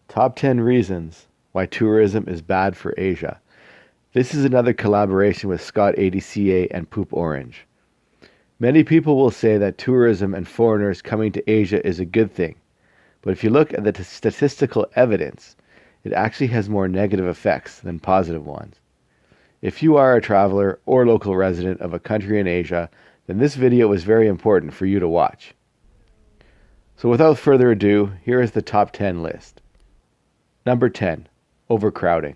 Top 10 reasons why tourism is bad for Asia. This is another collaboration with Scott ADCA and Poop Orange. Many people will say that tourism and foreigners coming to Asia is a good thing, but if you look at the statistical evidence, it actually has more negative effects than positive ones. If you are a traveler or local resident of a country in Asia, then this video is very important for you to watch. So without further ado, here is the top 10 list. Number 10, overcrowding.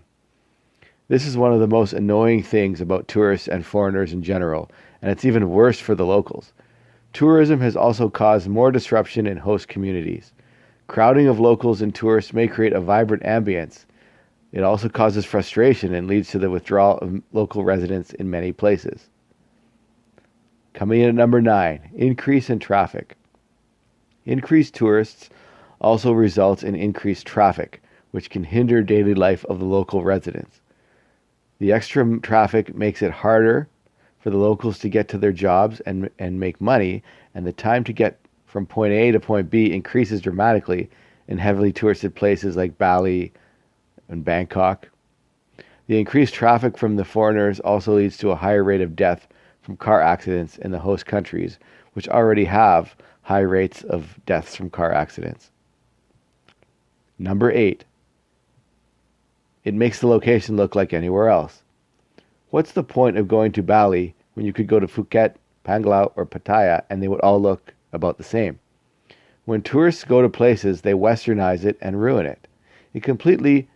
This is one of the most annoying things about tourists and foreigners in general, and it's even worse for the locals. Tourism has also caused more disruption in host communities. Crowding of locals and tourists may create a vibrant ambience. It also causes frustration and leads to the withdrawal of local residents in many places. Coming in at number 9, increase in traffic. Increased tourists also results in increased traffic, which can hinder daily life of the local residents. The extra traffic makes it harder for the locals to get to their jobs and make money, and the time to get from point A to point B increases dramatically in heavily touristed places like Bali and Bangkok. The increased traffic from the foreigners also leads to a higher rate of death from car accidents in the host countries, which already have high rates of deaths from car accidents. Number 8. It makes the location look like anywhere else. What's the point of going to Bali when you could go to Phuket, Panglao, or Pattaya and they would all look about the same? When tourists go to places, they westernize it and ruin it. It completely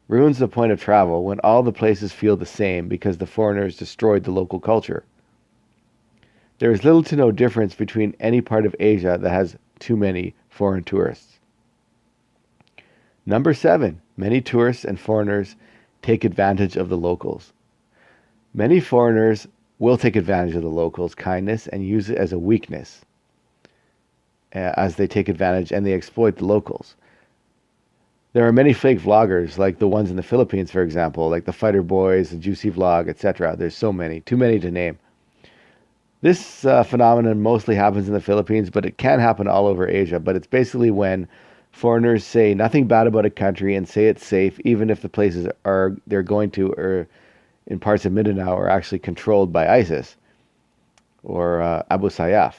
ruins the point of travel when all the places feel the same because the foreigners destroyed the local culture. There is little to no difference between any part of Asia that has too many foreign tourists. Number 7. Many tourists and foreigners take advantage of the locals. Many foreigners will take advantage of the locals' kindness and use it as a weakness as they take advantage and they exploit the locals. There are many fake vloggers, like the ones in the Philippines, for example, like the Fighter Boys, the Juicy Vlog, etc. There's so many, too many to name. This phenomenon mostly happens in the Philippines, but it can happen all over Asia. But it's basically when foreigners say nothing bad about a country and say it's safe, even if the places they're going to or in parts of Mindanao are actually controlled by ISIS or Abu Sayyaf.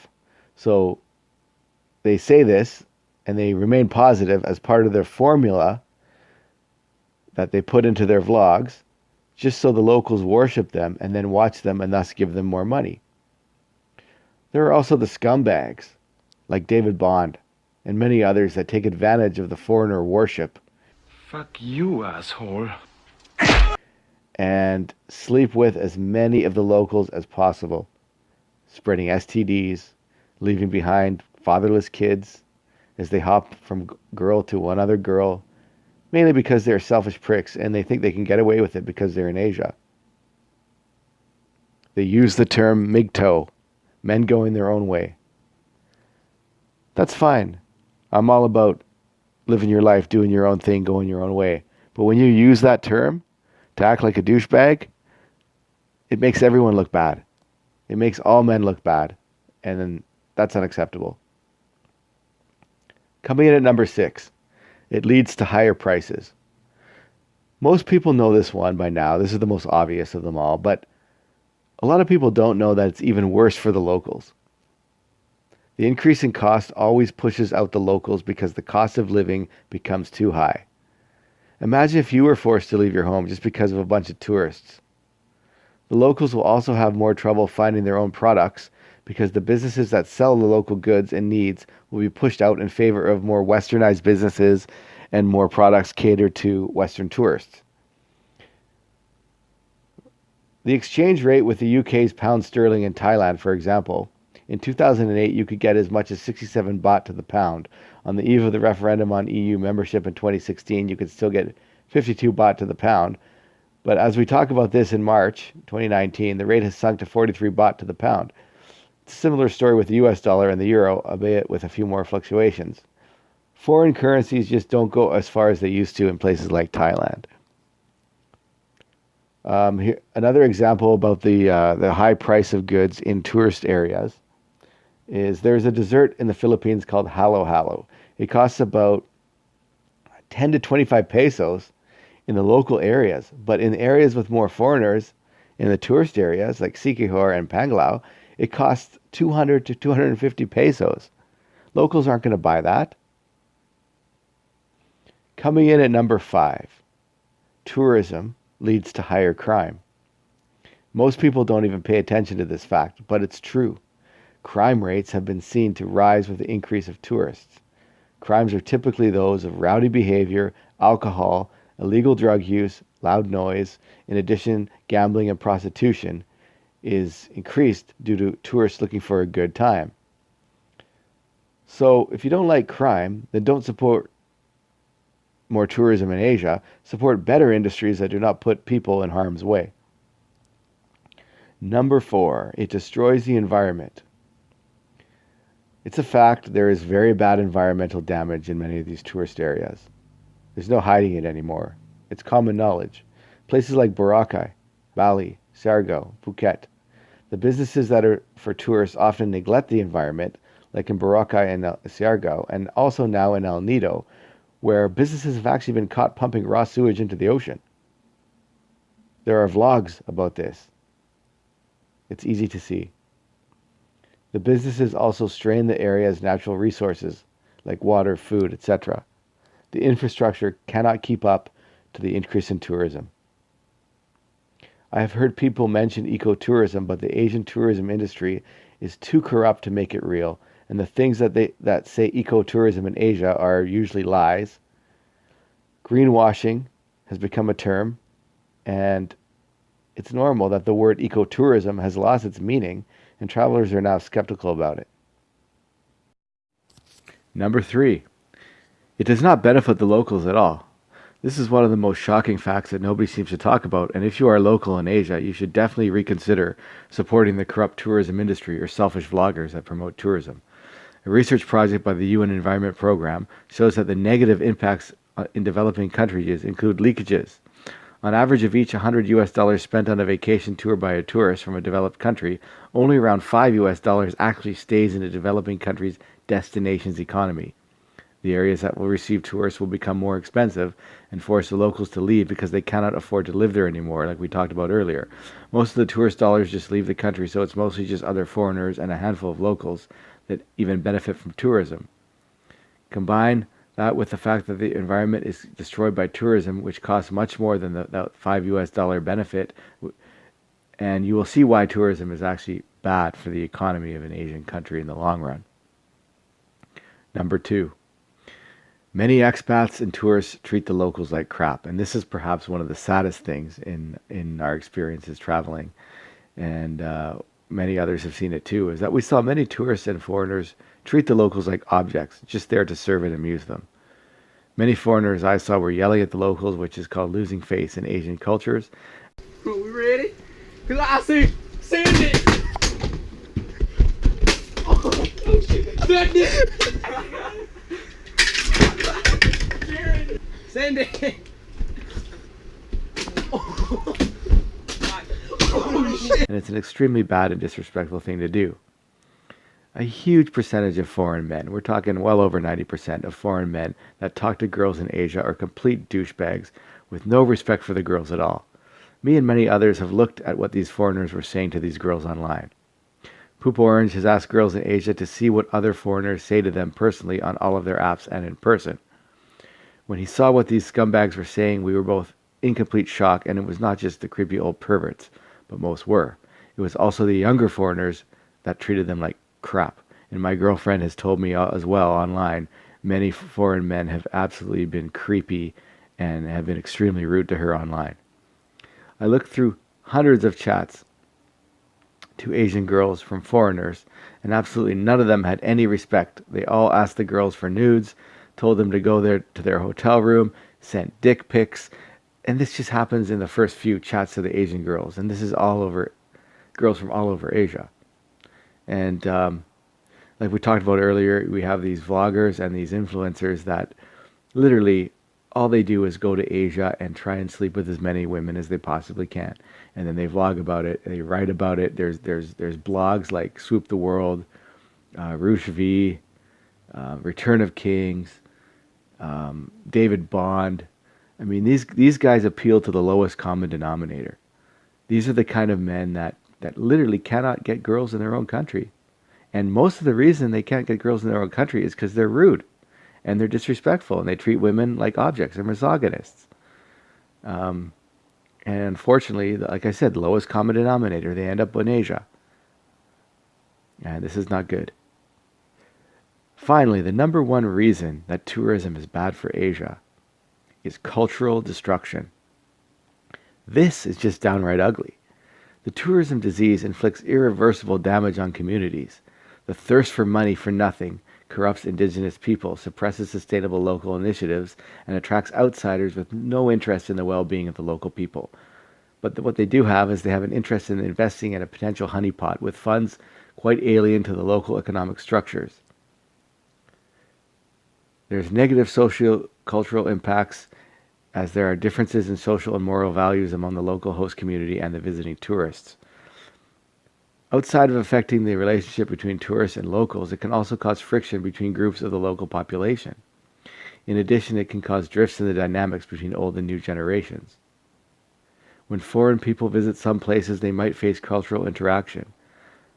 So they say this and they remain positive as part of their formula that they put into their vlogs, just so the locals worship them and then watch them and thus give them more money. There are also the scumbags, like David Bond, and many others that take advantage of the foreigner worship. Fuck you, asshole. And sleep with as many of the locals as possible, spreading STDs, leaving behind fatherless kids as they hop from girl to another girl, mainly because they're selfish pricks and they think they can get away with it because they're in Asia. They use the term MGTOW, men going their own way. That's fine. I'm all about living your life, doing your own thing, going your own way. But when you use that term to act like a douchebag, it makes everyone look bad. It makes all men look bad. And then that's unacceptable. Coming in at number 6, it leads to higher prices. Most people know this one by now. This is the most obvious of them all. But a lot of people don't know that it's even worse for the locals. The increase in cost always pushes out the locals because the cost of living becomes too high. Imagine if you were forced to leave your home just because of a bunch of tourists. The locals will also have more trouble finding their own products because the businesses that sell the local goods and needs will be pushed out in favor of more westernized businesses and more products catered to Western tourists. The exchange rate with the UK's pound sterling in Thailand, for example, in 2008 you could get as much as 67 baht to the pound. On the eve of the referendum on EU membership in 2016, you could still get 52 baht to the pound. But as we talk about this in March 2019, the rate has sunk to 43 baht to the pound. It's a similar story with the US dollar and the euro, albeit with a few more fluctuations. Foreign currencies just don't go as far as they used to in places like Thailand. Here, another example about the high price of goods in tourist areas is there's a dessert in the Philippines called halo halo. It costs about 10 to 25 pesos in the local areas, but in areas with more foreigners, in the tourist areas like Siquijor and Panglao, it costs 200 to 250 pesos. Locals aren't going to buy that. Coming in at number 5, tourism leads to higher crime. Most people don't even pay attention to this fact, but it's true. Crime rates have been seen to rise with the increase of tourists. Crimes are typically those of rowdy behavior, alcohol, illegal drug use, loud noise. In addition, gambling and prostitution is increased due to tourists looking for a good time. So if you don't like crime, then don't support more tourism in Asia. Support better industries that do not put people in harm's way. Number 4, it destroys the environment. It's a fact there is very bad environmental damage in many of these tourist areas. There's no hiding it anymore. It's common knowledge. Places like Boracay, Bali, Siargao, Phuket. The businesses that are for tourists often neglect the environment, like in Boracay and Siargao, and also now in El Nido, where businesses have actually been caught pumping raw sewage into the ocean. There are vlogs about this. It's easy to see. The businesses also strain the area's natural resources, like water, food, etc. The infrastructure cannot keep up to the increase in tourism. I have heard people mention ecotourism, but the Asian tourism industry is too corrupt to make it real, and the things that say ecotourism in Asia are usually lies. Greenwashing has become a term, and it's normal that the word ecotourism has lost its meaning, and travelers are now skeptical about it. Number 3, it does not benefit the locals at all. This is one of the most shocking facts that nobody seems to talk about, and if you are local in Asia, you should definitely reconsider supporting the corrupt tourism industry or selfish vloggers that promote tourism. A research project by the UN Environment Program shows that the negative impacts in developing countries include leakages. On average of each $100 spent on a vacation tour by a tourist from a developed country, only around $5 actually stays in a developing country's destination's economy. The areas that will receive tourists will become more expensive and force the locals to leave because they cannot afford to live there anymore, like we talked about earlier. Most of the tourist dollars just leave the country, so it's mostly just other foreigners and a handful of locals that even benefit from tourism. Combine that with the fact that the environment is destroyed by tourism, which costs much more than that $5 benefit, and you will see why tourism is actually bad for the economy of an Asian country in the long run. Number 2. Many expats and tourists treat the locals like crap, and this is perhaps one of the saddest things in our experiences traveling, and many others have seen it too, is that we saw many tourists and foreigners treat the locals like objects, just there to serve and amuse them. Many foreigners I saw were yelling at the locals, which is called losing face in Asian cultures. Are we ready? Cause I see Sandy. Oh shit! Sandy. Sandy. And it's an extremely bad and disrespectful thing to do. A huge percentage of foreign men, we're talking well over 90% of foreign men that talk to girls in Asia are complete douchebags with no respect for the girls at all. Me and many others have looked at what these foreigners were saying to these girls online. Poop Orange has asked girls in Asia to see what other foreigners say to them personally on all of their apps and in person. When he saw what these scumbags were saying, we were both in complete shock, and it was not just the creepy old perverts, but most were. It was also the younger foreigners that treated them like crap. And my girlfriend has told me as well online, many foreign men have absolutely been creepy and have been extremely rude to her online. I looked through hundreds of chats to Asian girls from foreigners, and absolutely none of them had any respect. They all asked the girls for nudes, told them to go there to their hotel room, sent dick pics, and this just happens in the first few chats to the Asian girls, and this is all over, girls from all over Asia. And like we talked about earlier, we have these vloggers and these influencers that literally all they do is go to Asia and try and sleep with as many women as they possibly can, and then they vlog about it, they write about it. There's blogs like Swoop the World, Roosh V, Return of Kings, David Bond. I mean, these guys appeal to the lowest common denominator. These are the kind of men that literally cannot get girls in their own country. And most of the reason they can't get girls in their own country is because they're rude and they're disrespectful and they treat women like objects. They're misogynists. And unfortunately, like I said, the lowest common denominator, they end up in Asia. And this is not good. Finally, the number one reason that tourism is bad for Asia is cultural destruction. This is just downright ugly. The tourism disease inflicts irreversible damage on communities. The thirst for money for nothing corrupts indigenous people, suppresses sustainable local initiatives, and attracts outsiders with no interest in the well-being of the local people. But what they do have is they have an interest in investing in a potential honeypot with funds quite alien to the local economic structures. There's negative socio-cultural impacts as there are differences in social and moral values among the local host community and the visiting tourists. Outside of affecting the relationship between tourists and locals, it can also cause friction between groups of the local population. In addition, it can cause drifts in the dynamics between old and new generations. When foreign people visit some places, they might face cultural interaction.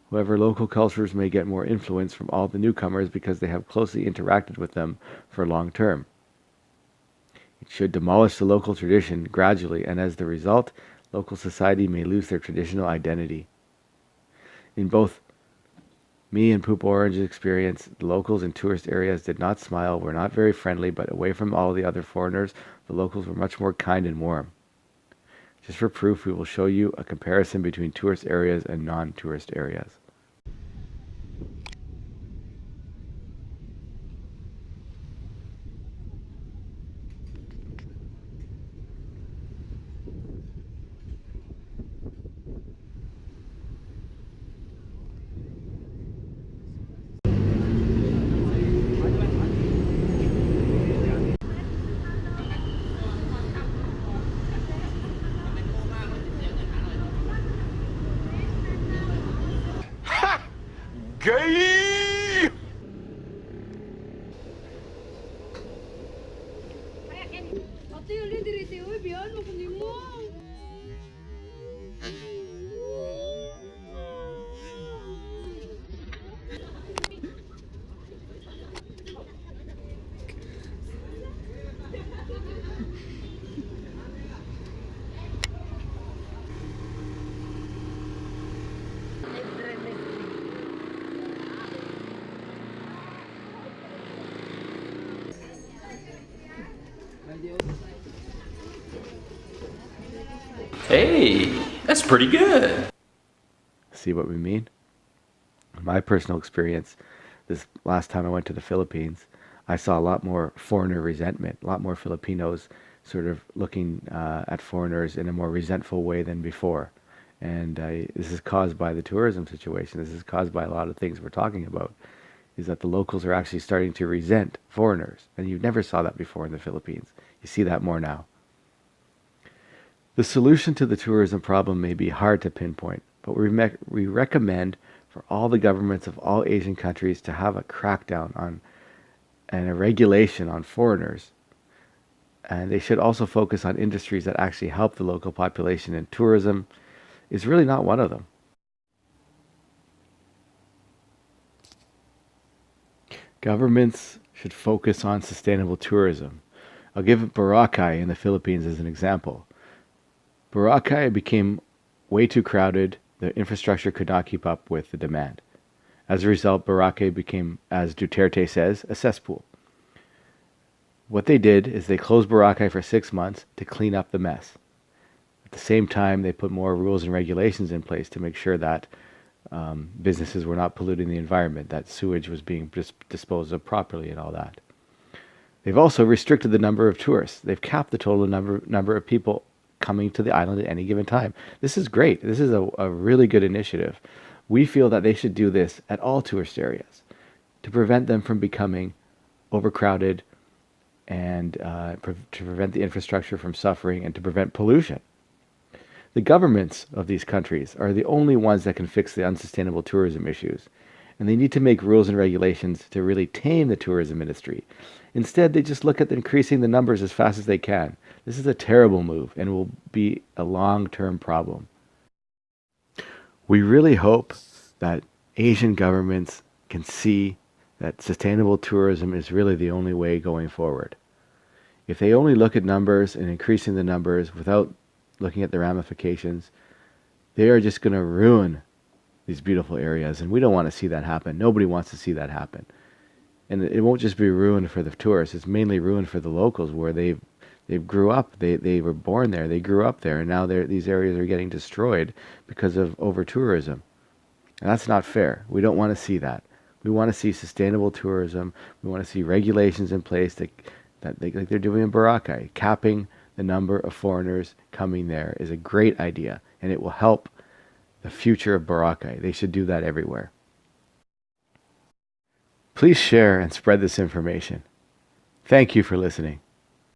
However, local cultures may get more influence from all the newcomers because they have closely interacted with them for long term. It should demolish the local tradition gradually, and as the result, local society may lose their traditional identity. In both me and Poop Orange's experience, the locals in tourist areas did not smile, were not very friendly, but away from all the other foreigners, the locals were much more kind and warm. Just for proof, we will show you a comparison between tourist areas and non-tourist areas. Gay! Hey, that's pretty good. See what we mean? In my personal experience, this last time I went to the Philippines, I saw a lot more foreigner resentment, a lot more Filipinos sort of looking at foreigners in a more resentful way than before. And this is caused by the tourism situation. This is caused by a lot of things we're talking about, is that the locals are actually starting to resent foreigners. And you never saw that before in the Philippines. You see that more now. The solution to the tourism problem may be hard to pinpoint, but we recommend for all the governments of all Asian countries to have a crackdown on and a regulation on foreigners. And they should also focus on industries that actually help the local population, and tourism is really not one of them. Governments should focus on sustainable tourism. I'll give Boracay in the Philippines as an example. Boracay became way too crowded. The infrastructure could not keep up with the demand. As a result, Boracay became, as Duterte says, a cesspool. What they did is they closed Boracay for 6 months to clean up the mess. At the same time, they put more rules and regulations in place to make sure that businesses were not polluting the environment, that sewage was being disposed of properly and all that. They've also restricted the number of tourists. They've capped the total number of people coming to the island at any given time. This is great. This is a really good initiative. We feel that they should do this at all tourist areas to prevent them from becoming overcrowded and to prevent the infrastructure from suffering and to prevent pollution. The governments of these countries are the only ones that can fix the unsustainable tourism issues. and they need to make rules and regulations to really tame the tourism industry. Instead, they just look at increasing the numbers as fast as they can. This is a terrible move and will be a long-term problem. We really hope that Asian governments can see that sustainable tourism is really the only way going forward. If they only look at numbers and increasing the numbers without looking at the ramifications, they are just going to ruin these beautiful areas, and we don't want to see that happen. Nobody wants to see that happen. And it won't just be ruined for the tourists, it's mainly ruined for the locals where they grew up, they were born there, they grew up there, and now these areas are getting destroyed because of over-tourism. And that's not fair. We don't want to see that. We want to see sustainable tourism. We want to see regulations in place like they're doing in Boracay. Capping the number of foreigners coming there is a great idea, and it will help the future of Boracay. They should do that everywhere. Please share and spread this information. Thank you for listening.